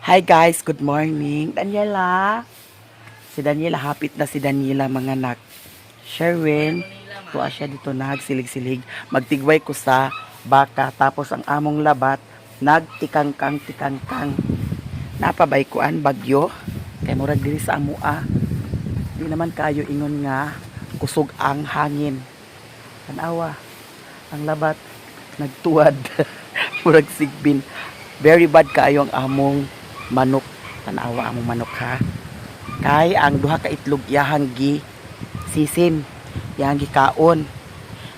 Hi guys, good morning. Daniela. Si Daniela, hapit na si Daniela mga anak. Sherwin, tuwa siya dito nagsilig-silig. Magtigway ko sa baka. Tapos ang among labat, nagtikangkang-tikangkang. Napabay ko an bagyo. Kay murag diri sa amua. Di naman kayo ingon nga kusog ang hangin. Tanawa, ang labat nagtuwad. Murag sigbin. Very bad kaayo ang among manok. Tanawa among manok ha. Kay ang duha ka itlog yahang gi sisim, yahang gi kaon.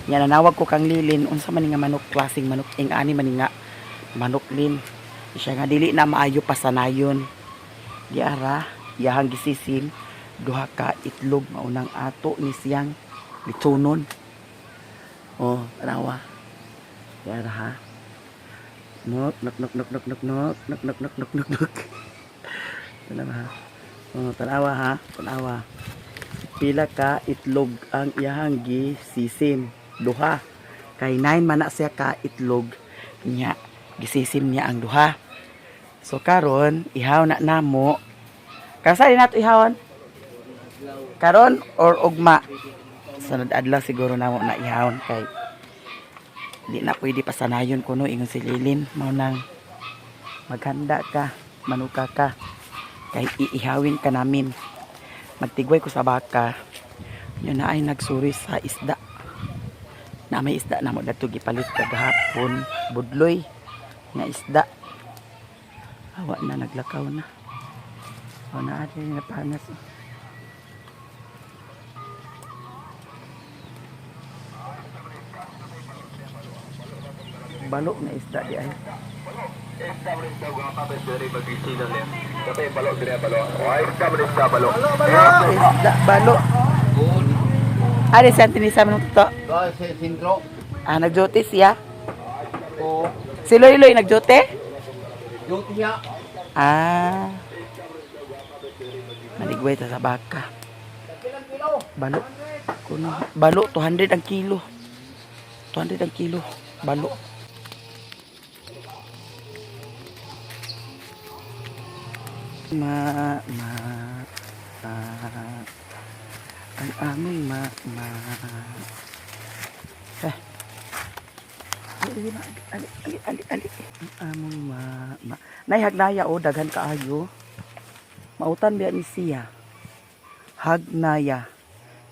Nya nanawag ko kang Lilin unsa man nga manok, klaseng manok ing ani man nga manok lin. Siya nga dili na maayo pasanayon. Di ara yahang gi sisim, duha ka itlog maunang ato ni siyang litunon. Oh, tanawa. Di ara ha. Nok nok nok nok nok nok nok nok nok nok nok nok nok. Tanawa ha. Oh, tanawa ha. Tanawa. Pila ka itlog ang iyahang gi sisim. Duha. Kay 9 man na siya ka itlog nya gisisim niya ang duha. So karon ihaw na namo. Kasa din nato ihawon? Karon or ugma? Sunod adlaw siguro namo na ihawon kay di na pwede pasanayon kuno ingon si Lilin mao nang maghanda ka, manuka ka kay iihawin ka namin. Magtigway ko sa baka. Yun na ay nagsuri sa isda. Na may isda na mo dato gipalit kagahapon, budloy nga isda. Awa na naglakaw na. O na ati nga panas. Balok na isda di ay. Isda balok. Ari sa tinisa man to. Sindro. Ah, nagjote siya. O, Si Loy Loy nagjote? duty niya. Ah. Maligway ta sa baka. Balo. Kuno balo 200 ang kilo. 200 ang kilo. Balo. Ma ang aming ma eh ali ang among ma naihagnaya o daghan kaayo mautan biya ni siya hagnaya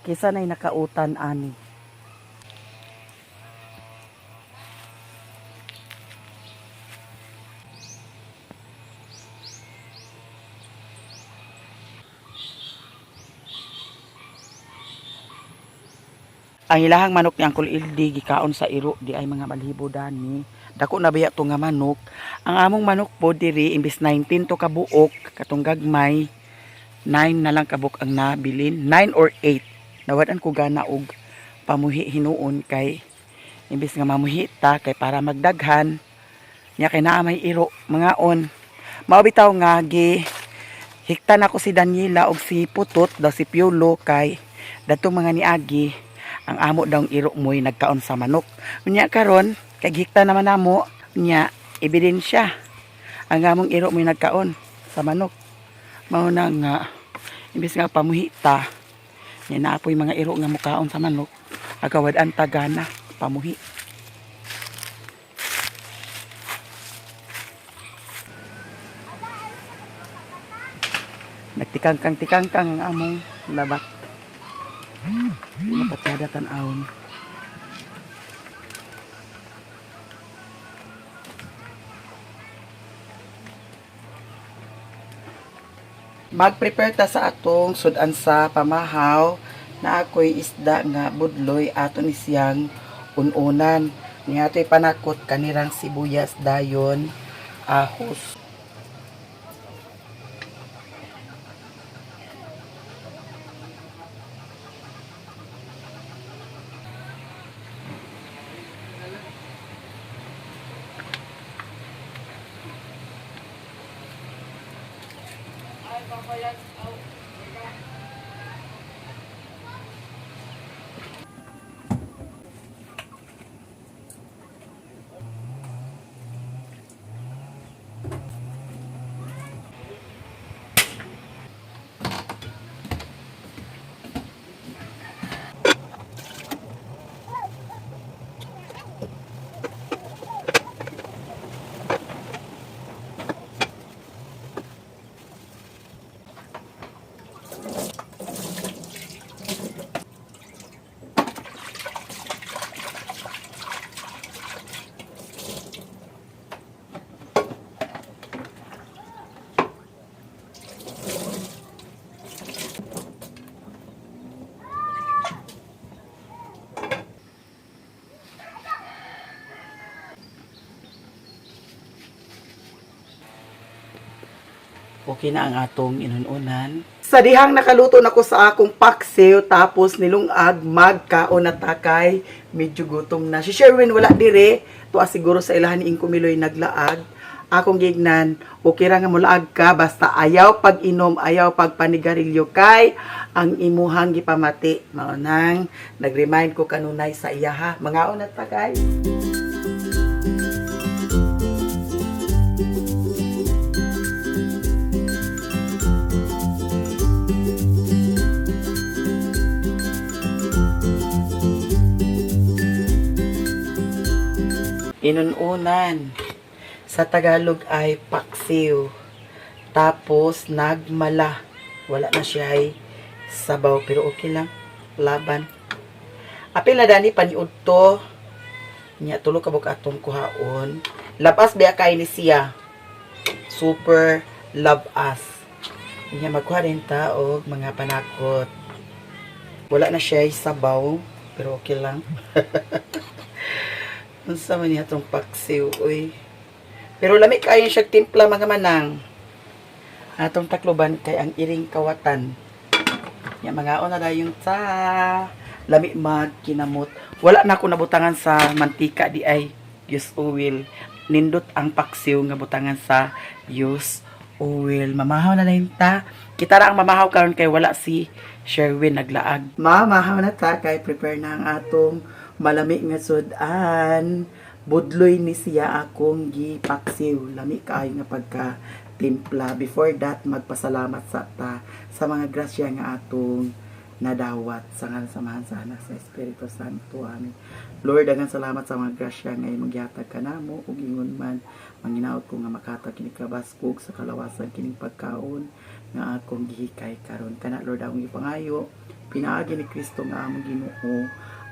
kisa nay nakautan ani. Ang ilahang manok ni Uncle Ildi gikaon sa iro di ay mga balhibo dani. Dako na biya to nga manok. Ang among manok po diri imbis 19 to kabuok katong gagmay 9 na lang kabuk ang nabilin, 9 or 8. Nawadan ko gana og pamuhi hinuon kay imbis nga mamuhi ta kay para magdaghan nya kay naa may iro mga on. Mao bitaw nga gi hiktan ako si Daniela og si Putot daw si Piolo kay datong mga niagi ang amo daw iro mo'y nagkaon sa manok. Unya karon kay hikta naman namo nya ebidensya ang among iro mo'y nagkaon sa manok. Mao na nga imbis nga pamuhita nya naapoy mga iro nga mukaon sa manok agawad-an tagana pamuhi. Nagtikangkang-tikangkang ang among labat. Napatsada tan-awon. Mag-prepare ta sa atong sudan sa pamahaw na ako'y isda nga budloy ato ni siyang ununan. Niya ito'y panakot kanirang sibuyas dayon ahos. Okay na ang atong inununan. Sa dihang nakaluto na ko sa akong paksiw, tapos nilungag, magkaon na takay, medyo gutom na. Si Sherwin wala dire, to siguro sa ilahan ni Inkumiloy naglaag. Akong gignan, okay ra nga mulaag ka, basta ayaw pag inom, ayaw pag panigarilyo kay, ang imuhang gipamati. Maunang, nag-remind ko kanunay sa iya ha. Mga na takay. Inununan. Sa Tagalog ay paksiw. Tapos nagmala. Wala na siya ay sabaw. Pero okay lang. Laban. Apil na dani paniud to. Nya tulo ka buk atong kuhaon. Labas ba kay ni siya. Super love us. Nya magkuha rin ta og mga panakot. Wala na siya ay sabaw. Pero okay lang. Unsa man niya itong paksiw, uy. Pero lami kayo siya timpla mga manang. Atong takloban kay ang iring kawatan. Yan mga ona dayong sa lami magkinamot. Wala na ako nabutangan sa mantika di ay use oil. Nindot ang paksiw nga butangan sa use oil. Mamahaw na lang ta. Kita ra ang mamahaw karon kay wala si Sherwin naglaag. Mamahaw na ta kay prepare na ang atong malami nga sudan. Budloy ni siya akong gipaksiw. Lami kaayo nga pagka timpla. Before that, magpasalamat sa ta sa mga grasya nga atong nadawat sa ngalan samahan sa anak sa Espiritu Santo. Amen. Lord, daghang salamat sa mga grasya nga imong gihatag kanamo ug ingon man manginaot ko nga makatag kini kabaskog sa kalawasan kining pagkaon nga akong gihikay karon. Kana Lord akong gipangayo pinaagi ni Kristo nga among Ginoo.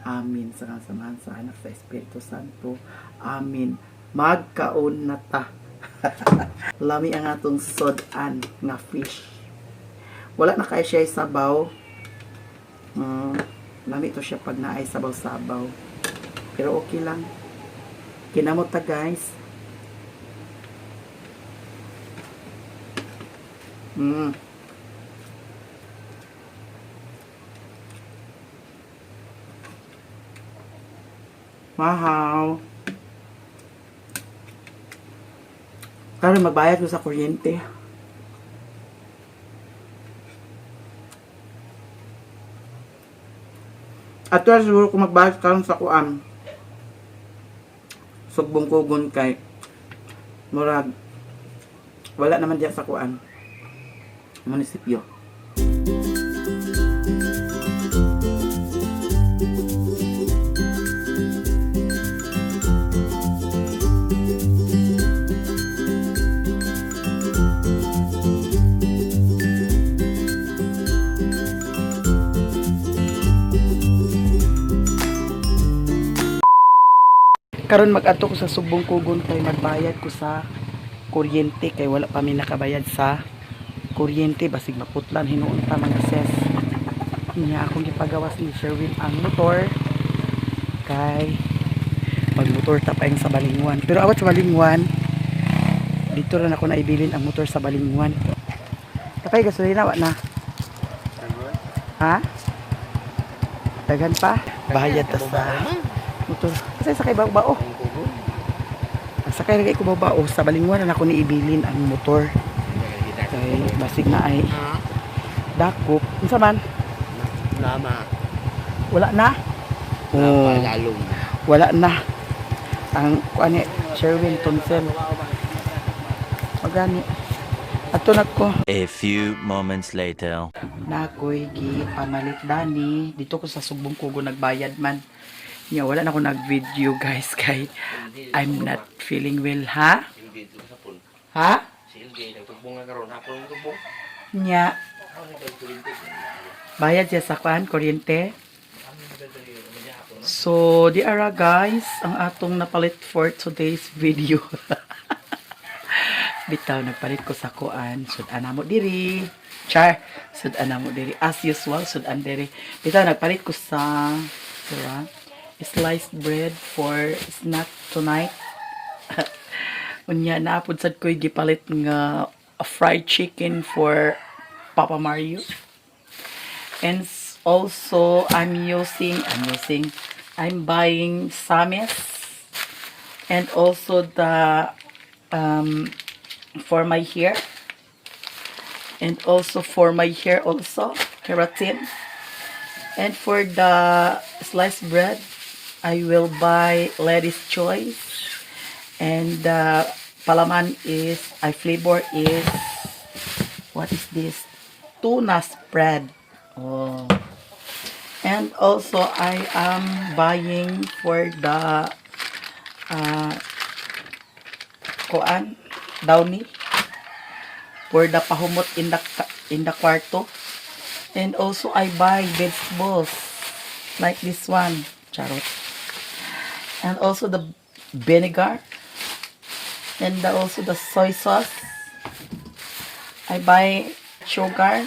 Amin. Sa kasamahan sa anak sa Espiritu Santo. Amin. Magkaon na ta. Lami ang atong sodan na fish. Wala na kay siya sabaw. Lami to siya pag naay sabaw-sabaw. Pero okay lang. Kinamot ta guys. Wow. Karon magbayad ko sa kuryente. At wala siguro kung magbayad karon sa kuan. Sugbong kugon kay murag wala naman diya sa kuan. Munisipyo. Karon mag-adto ko sa Subong Kugon kay magbayad ko sa kuryente kay wala pa mi nakabayad sa kuryente basig maputlan hinuon pa mga ses. Niya akong gipagawas ni Sherwin ang motor kay magmotor ta pa yung sa Balingwan. Pero awat sa Balingwan dito rin ako naibilin ang motor sa Balingwan. Kapay gasolina wa na. Ha? Dagan pa? Bayad ta sa motor. Kasi sakay bao-bao. Sakay lagi ko bao-bao sa Balingwan na ako ni ibilin ang motor. Kay basig na ay dakop. Unsa man? Nama. Wala na. Oh, wala na. Ang kuan ni Sherwin Tonsel. Magani. Ato na ko. A few moments later. Nakoy gipamalit dani dito ko sa Subong Kugon nagbayad man. Yeah, wala na ako nag-video guys kay I'm not feeling well, ha? Ha? Nya. Bayad siya sa kuan, kuryente. So, di ara guys, ang atong napalit for today's video. Bitaw, nagpalit ko sa kuan. Sudan mo diri. Char, sudan mo diri. As usual, sudan diri. Bitaw, nagpalit ko sa diba? Sliced bread for snack tonight. Unya naapod sad ko'y gipalit nga a fried chicken for Papa Mario. And also I'm buying samis, and also the for my hair, and also for my hair also keratin. And for the sliced bread, I will buy Lady's Choice, and the palaman is flavor is, what is this, tuna spread. Oh. And also I am buying for the kuan downy for the pahumot in the kwarto. And also I buy vegetables like this one, charot. And also the vinegar, and also the soy sauce. I buy sugar,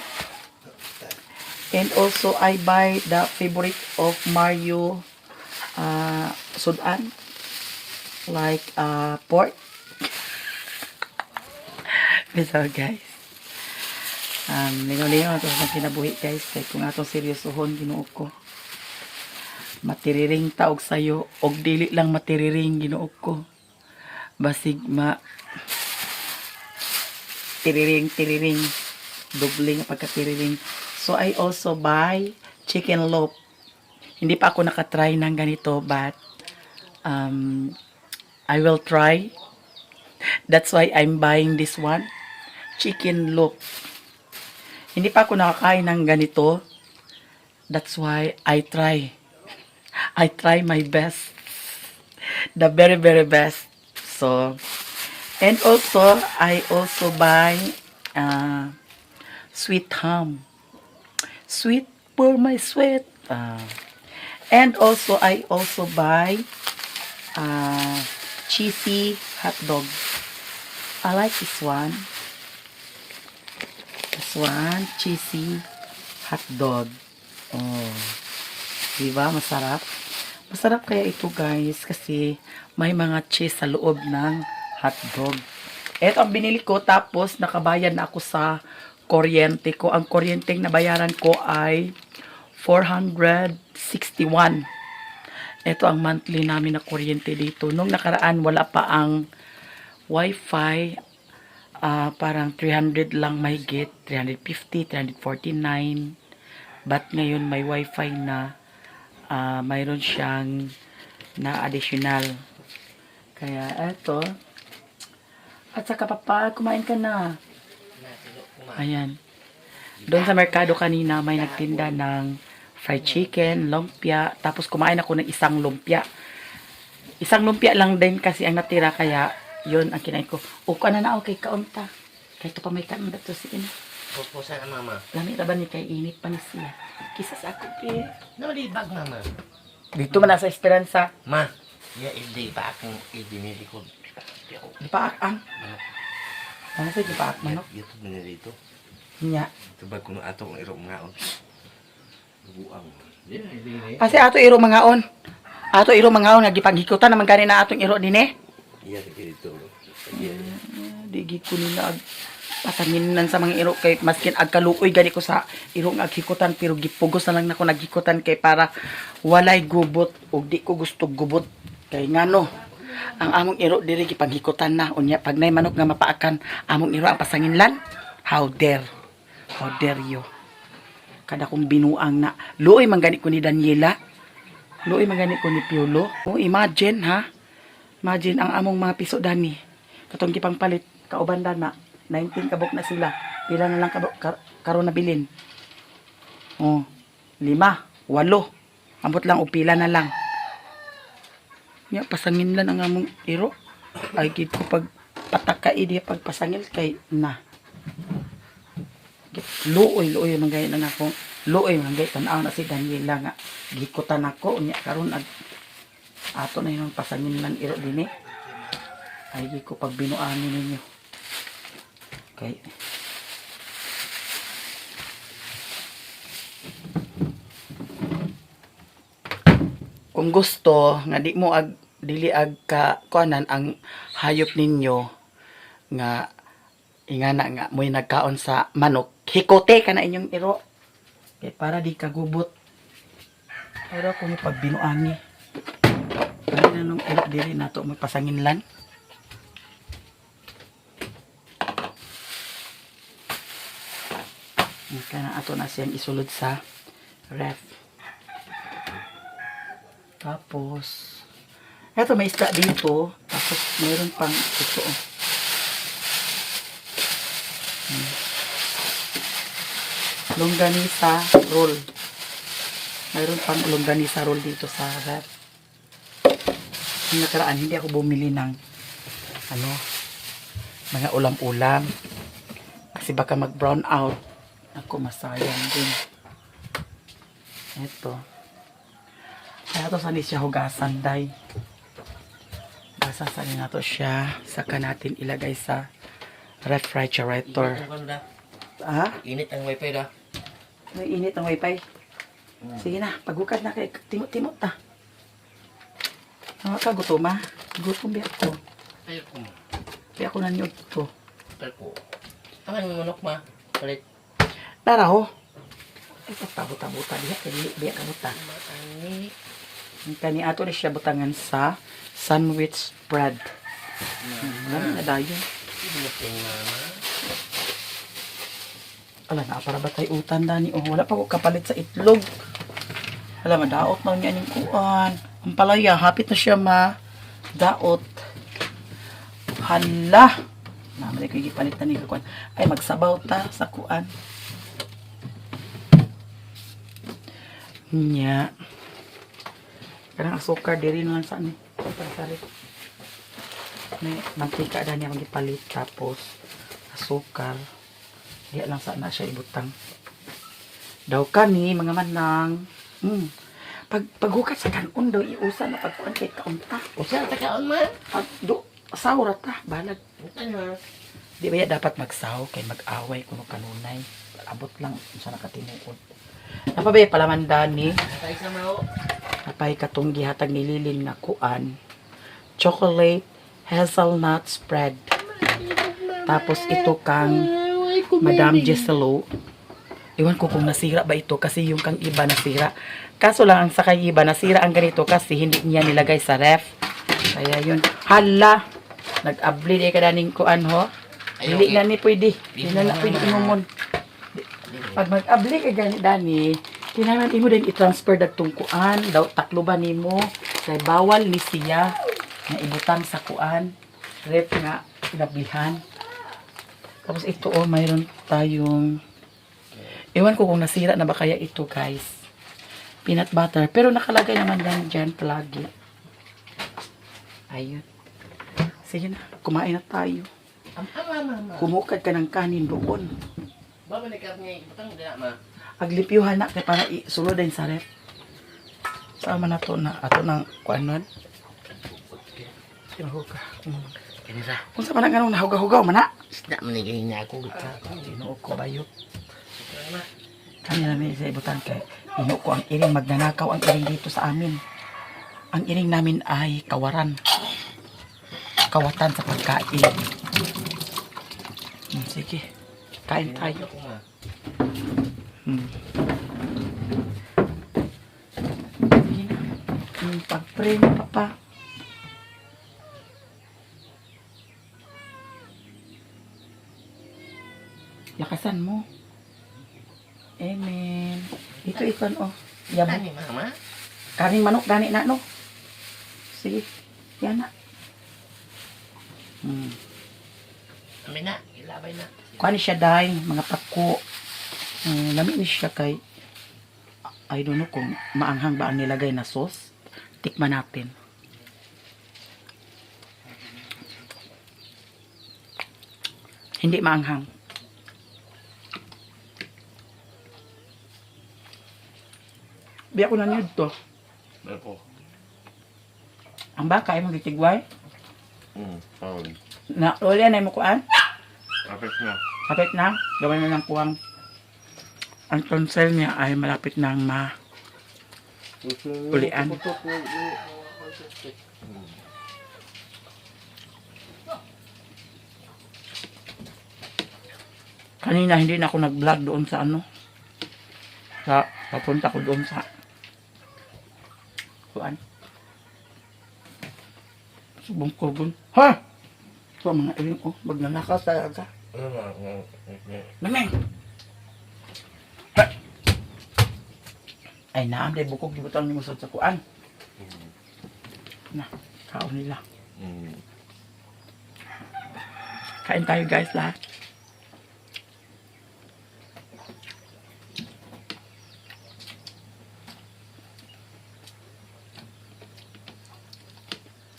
and also I buy the favorite of Mario, sudan, like pork. So guys, lingaw-lingaw ito sa kinabuhi guys, kaya kung atong seryosohon ginuo ko, matiriring taog sayo, og dili lang matiriring ginuo ko, basig tiriring dobling pagkatiriring. So I also buy chicken loaf. Hindi pa ako nakatry ng ganito, but I will try. That's why I'm buying this one, chicken loaf. Hindi pa ako nakakain ng ganito. That's why I try my best. The very, very best. So, and also, I also buy sweet ham. Sweet for my sweet. And also, I also buy cheesy hot dog. I like this one. This one, cheesy hot dog. Oh. Diba? Masarap. Masarap kaya ito guys, kasi may mga cheese sa loob ng hot dog. Ito ang binili ko, tapos nakabayad na ako sa kuryente ko. Ang kuryenteng nabayaran ko ay 461. Ito ang monthly namin na kuryente dito. Nung nakaraan, wala pa ang wifi. Parang 300 lang mahigit, 350, 349. But ngayon may wifi na, mayroon siyang na additional. Kaya eto. At saka papa, kumain ka na. Ayan. Doon sa merkado kanina may nagtinda ng fried chicken, lumpia. Tapos kumain ako ng isang lumpia. Isang lumpia lang din kasi ang natira, kaya yun ang kinain ko. O ka na okay, kaunta. Kahit pa may kanon dato si ina. Opo, sana mama. Lami na ba ni kay init pa ni siya. Kisa sa ako eh. Namalibag mama. Dito man nasa Esperanza. Ma, hindi pa akong idinili ko. Di pa ang. Ano sa di pa manok? Ito na dito. Nya. Ito ba kung ato ang irong ngaon? Buang. Kasi ato iro mangaon. Ato iro mangaon nga gipanghikutan naman gani na atong iro dinhi. Iya dito. Digi ko nila patanginan sa mga iro kay maskin agkaluoy gani ko sa iro nga aghikutan, pero gipugos na lang nako naghikutan kay para walay gubot, ug di ko gusto gubot kay ngano ang among iro diri gipanghikutan na unya pag nay manok nga mapaakan among iro ang pasanginlan. How dare you. Kada kong binuang na luoy man gani ko ni Daniela, luoy man gani ko ni Piolo. Oh, imagine ha. Imagine ang among mga piso dani. Katong gipang palit kaubanda na 19 kabok na sila. Pila na lang kabok karon na bilin. Oh, 5, 8. Ambot lang o pila na lang. Nya pasangin lang ang among iro. Ay gid ko pag patakai di pagpasangil kay na. Luoy man gayud na ako. Luoy man gayud tan-aw na si Daniela nga gikutan ako nya karon ato na yung pasangin lang iro din eh. Ay di ko pag binuani ninyo. Okay. Kung gusto nga di mo dili ag ka kuanan ang hayop ninyo nga Ingana nga mo'y nagkaon sa manok. Hikote ka na inyong iro. Kaya para di kagubot. Pero kung yung pagbinuangi. Kaya na nung iro diri na to magpasangin lang. Kaya na ato na siyang isulod sa ref. Tapos, eto may isda dito. Tapos, mayroon pang ito. Longganisa roll. Mayroon pang longganisa roll dito sa ref. Yung nakaraan, hindi ako bumili ng mga ulam-ulam. Kasi baka mag-brown out. Ako, masayang din. Ito. Kaya ito saan siya hugasan, day. Basasanin na to siya. Saka natin ilagay sa refrigerator. Ha? Init ang wifi da. May init ang wifi. Sige na, paghukat na kay timot-timot na. Ano ka, gutom ha? Gutom biya ko. Ayaw ko. Biya ko na niyog to. Ayaw ko. Tangan mo manok ma. Palit. Tara ho. Ay, pabuta-buta diya. Biya ka buta. Ani. Kani ato na siya butangan sa sandwich bread. Marami na dayo. Inating mama. Ala na, para ba tayo utan dani? Oh, wala pa ko kapalit sa itlog. Ala, madaot na niya yung kuan. Ang palaya, hapit na siya daot. Hala! Naman ko ipalit na niya kuan. Ay, magsabaw ta sa kuan. Nya. Karang asukar diri naman sa ni. Para may mantika na niya magipalit tapos asukar. Diya lang sana siya ibutang. Daw kani mga manang. Paghukat sa kanon daw iusa na pagkuan kay kaunta. Usa ta kaon ma. Do sahura ta balag. Ano? Di ba ya dapat magsaw kay mag-away kuno kanunay. Abot lang sa nakatinuod. Napabay palaman dani. Tay sa mao. Napay katong gihatag ni Lilin nga kuan. Chocolate hazelnut spread. Tapos ito kang Madam Giselo. Iwan ko kung nasira ba ito kasi yung kang iba nasira. Kaso lang ang sa kay iba nasira ang ganito kasi hindi niya nilagay sa ref. Kaya yun. Hala! Nag-abli di ka daning kuan ho. Hindi na ni pwede. Hindi na pwede imumon. Pag mag-abli ka gani dani, kailangan imo din i-transfer dagtong kuan. Daw takloban nimo. Kay bawal ni siya na ibutang sa kuan. Ref nga inablihan. Tapos ito mayroon tayong ewan ko kung nasira na ba kaya ito guys. Peanut butter. Pero nakalagay naman lang dyan palagi. Ayun. Sige na. Kumain na tayo. Kumukad ka ng kanin doon. Baba ni karne butang dina ma. Aglipyuhan na kaya para isulod din sa ref. Sama na to na. Ato ng kuanon. Sino ka? Kani ra. Kung sa manang anong nahugaw-hugaw man na. Isda man ni ganyan ako gita. Tinuog ko bayo. Kanya namin sa ibutan kay ino ko ang iring magnanakaw ang iring dito sa amin. Ang iring namin ay kawaran. Kawatan sa pagkain. Sige. Kain tayo. Sige na. Pag-pray mo, Papa. Lakasan mo. Amen. Ito ikon oh. Yabo. Ani mama. Karing manok gani na no. Sige. Yan na. Amin na, ilabay na. Kuha ni siya dahil mga pako. Lami ni siya kay I don't know kung maanghang ba ang nilagay na sauce. Tikman natin. Hindi maanghang. Biya ko na niyo to. Ako. Ang baka ay magitigway. Pound. Na, uli na mo kuan. Kapit na. Kapit na. Gawin na lang kuwang. Ang tonsil niya ay malapit na ulian. Kanina hindi na ako nag-vlog doon sa ano. Sa papunta ko doon sa kuan. Subong kogon. Ha! So mga iling oh, magnanakaw talaga. Ano na? Nameng! Ay naam day bukog gibutang ni musod sa kuan. Na, kaon nila. Kain tayo guys lahat.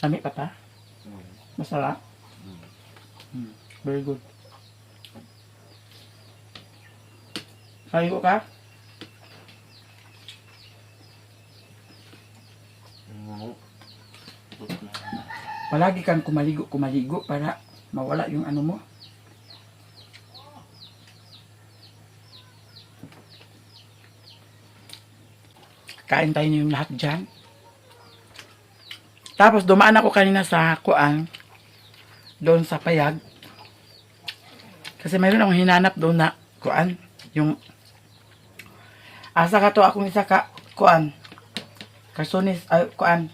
Lami pa ta? Masarap? Very good. Sayo ka? Palagi kang kumaligo para mawala yung ano mo. Kain tayo yung lahat dyan. Tapos dumaan ako kanina sa kuan, doon sa payag. Kasi mayroon akong hinanap doon na kuan, yung asa ka to akong isa ka kuan. Karsonis, kuan,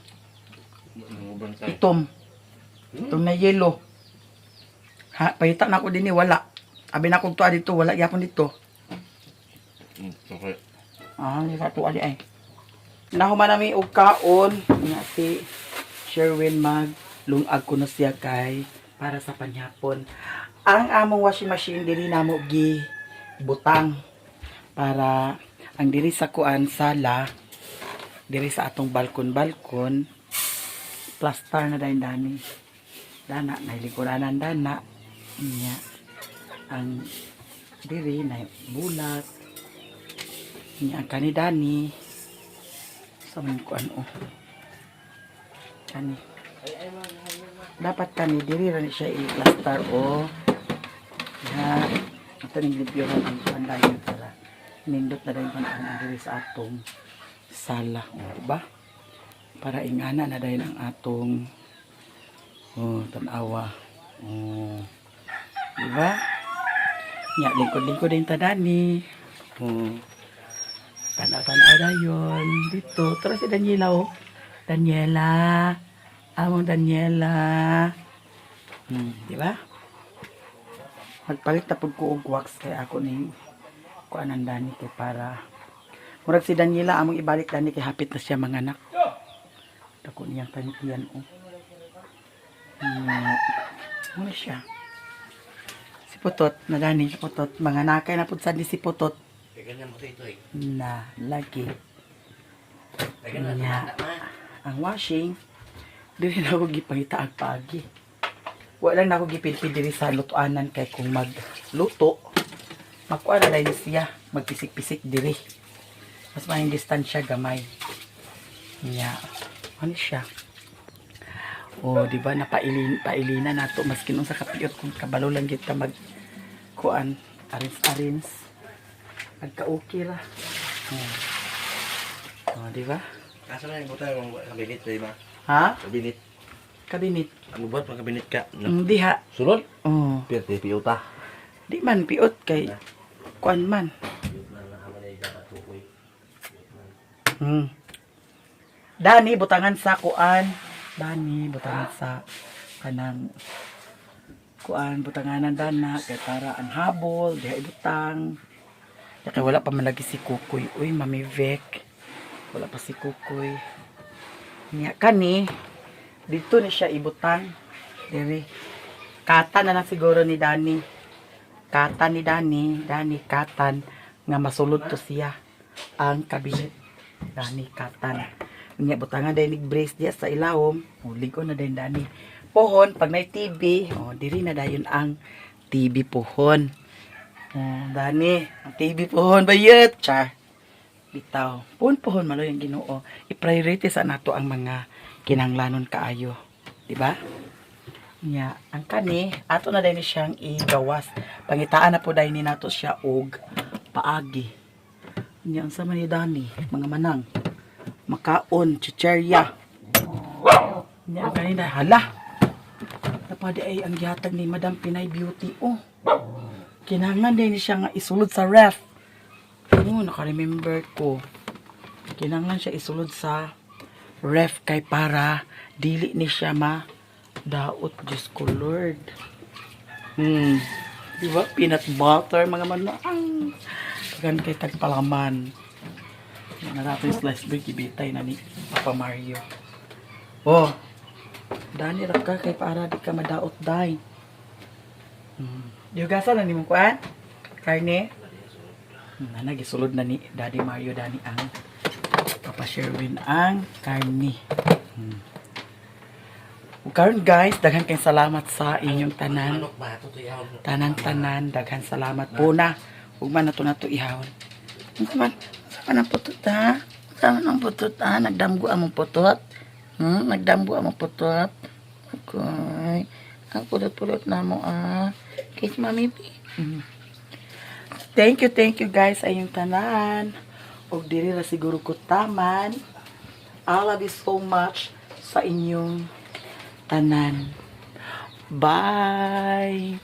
itom. Itom na yellow. Ha, pahita na ako din wala. Abi na akong tuwa dito, wala yapon dito. Okay. Ah, hindi ka tuwa di ay. Nahuman namin og kaon nga si Sherwin mag lungag ko na siya kay para sa panhapon. Ang among washing machine diri namo gi butang para ang diri sa kuan sala diri sa atong balkon plaster na dayon dana na likuranan dana niya ang diri na bulat niya ang kanidani sa mga kuan kani dapat kani diri ra ni siya i-plaster na ito ning libyohan ang pandayon para nindot na dayon ang diri sa atong sala diba para ingana na dayon ang atong tanawa diba nya lingkod din tadani tanaw dayon dito tara si Daniela among Daniela diba magpalit tapod ko og wax kay ako ning kuanan dani kay para murag si Daniela among ibalik dani kay hapit na siya mga anak dako niyang tanitian ano siya si Putot na dani si Putot mga nakay na pud sad ni si Putot Ganyan mo ito eh. na lagi Ganyan niya ang washing dili na ako gipangita ag pagi wala na ako gipilpil diri sa lutuanan kay kung magluto makuha na dahil siya magpisik-pisik diri mas maayong distansya gamay niya ano siya di ba pailina nato maskin sa kapiot kung kabalo lang kita mag kuan arins nagka-okay ra di ba Asa na yung butang yung kabinet, di ba? ha Kabinet. kabinit Ang bubat pang kabinet ka. hindi ha Sulod? oh Piyot, piyota. di man piot kay kuan man Dani butangan sa kuan Dani butangan sa kanang kuan butanganan dana kay para ang habol diha ibutang kay wala pa man lagi si Kukoy uy Mami Vec wala pa si Kukoy niya kani dito ni siya ibutang diri katan na lang siguro ni Dani katan ni Dani katan nga masulod to siya ang kabinet Dani katan niya butangan dahil brace diya sa ilawom ligo na dahil Dani pohon pag may TV diri na dayon ang TV pohon Dani ang TV pohon bayet char bitaw pohon malo yung Ginoo i-priority sa nato ang mga kinahanglanon kaayo di ba nya ang kani ato na din siyang igawas pangitaan na po dahil ni nato siya og paagi nya ang sama ni Dani mga manang makaon chicherya nya ang kanina hala napadi ay ang gihatag ni Madam Pinay Beauty Kinahanglan din siya nga isulod sa ref. Oo, naka-remember ko. Kinahanglan siya isulod sa ref kay para dili ni siya daot. Diyos ko, Lord. Di ba? Peanut butter, mga manang. Gan kay tagpalaman. Yan na natin yung slice bread, ibitay na ni Papa Mario. Oh, dani ra ka kay para di ka madaot, day. Yugasan na ni mong kuan? Karne? Nagisulod na ni Daddy Mario, dani ang Papa Sherwin ang karne. Karon guys, daghan kayong salamat sa inyong tanan. Manok ba? Ito ihawon mo. Tanan, daghan salamat po na. Huwag man na ito ihawon. Saan ang putot ha? Saan ang putot ha? Nagdamgo ang putot? Nagdamgo ang putot? Okay. Ang pulot-pulot na mo Kiss mami. Thank you guys sa inyong tanan. Og diri ra siguro ko taman. I love you so much sa inyong tanan. Bye!